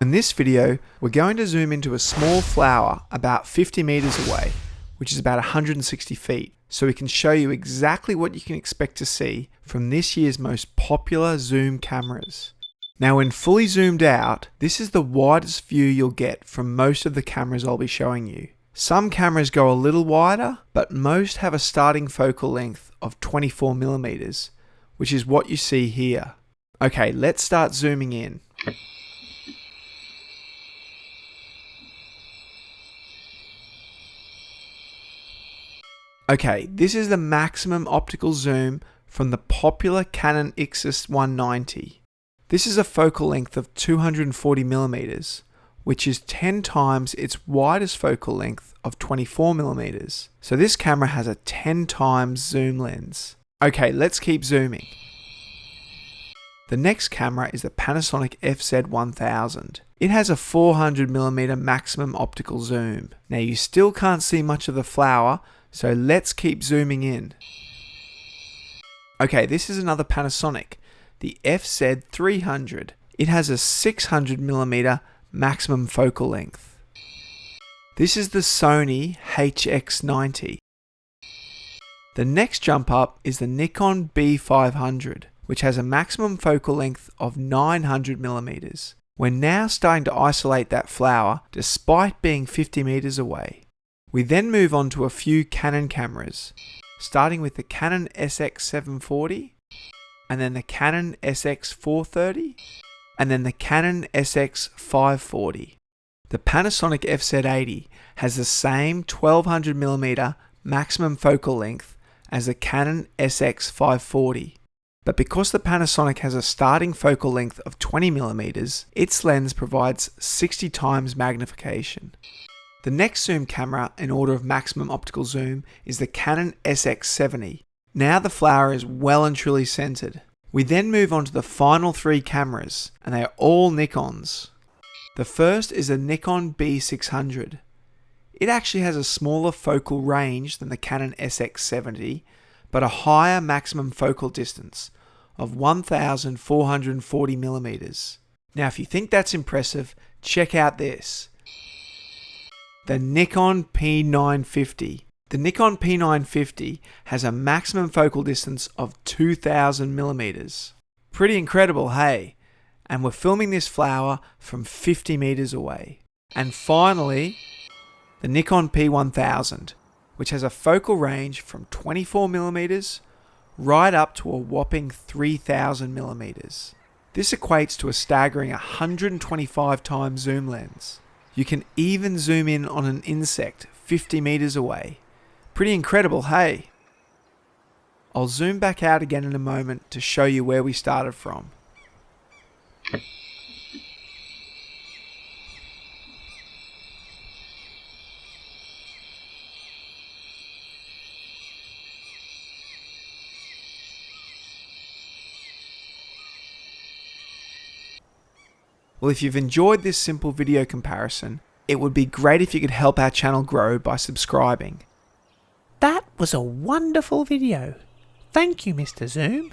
In this video, we're going to zoom into a small flower about 50 meters away, which is about 160 feet, so we can show you exactly what you can expect to see from this year's most popular zoom cameras. Now, when fully zoomed out, this is the widest view you'll get from most of the cameras I'll be showing you. Some cameras go a little wider, but most have a starting focal length of 24 millimeters, which is what you see here. Okay, let's start zooming in. Okay, this is the maximum optical zoom from the popular Canon IXUS 190. This is a focal length of 240 millimeters, which is 10 times its widest focal length of 24 millimeters. So this camera has a 10 times zoom lens. Okay, let's keep zooming. The next camera is the Panasonic FZ1000. It has a 400 millimeter maximum optical zoom. Now you still can't see much of the flower, so let's keep zooming in. Okay, this is another Panasonic, the FZ300. It has a 600 millimeter maximum focal length. This is the Sony HX90. The next jump up is the Nikon B500, which has a maximum focal length of 900 millimeters. We're now starting to isolate that flower despite being 50 meters away. We then move on to a few Canon cameras, starting with the Canon SX740, and then the Canon SX430, and then the Canon SX540. The Panasonic FZ80 has the same 1200 millimeter maximum focal length as the Canon SX540. But because the Panasonic has a starting focal length of 20 millimeters, its lens provides 60 times magnification. The next zoom camera in order of maximum optical zoom is the Canon SX70. Now the flower is well and truly centered. We then move on to the final three cameras, and they are all Nikons. The first is the Nikon B600. It actually has a smaller focal range than the Canon SX70, but a higher maximum focal distance of 1440 millimeters. Now if you think that's impressive, check out this. The Nikon P950. The Nikon P950 has a maximum focal distance of 2000 millimeters. Pretty incredible, hey? And we're filming this flower from 50 meters away. And finally, the Nikon P1000, which has a focal range from 24 millimeters right up to a whopping 3000 millimeters. This equates to a staggering 125 times zoom lens. You can even zoom in on an insect 50 meters away. Pretty incredible, hey? I'll zoom back out again in a moment to show you where we started from. Well, if you've enjoyed this simple video comparison, it would be great if you could help our channel grow by subscribing. That was a wonderful video. Thank you, Mr. Zoom.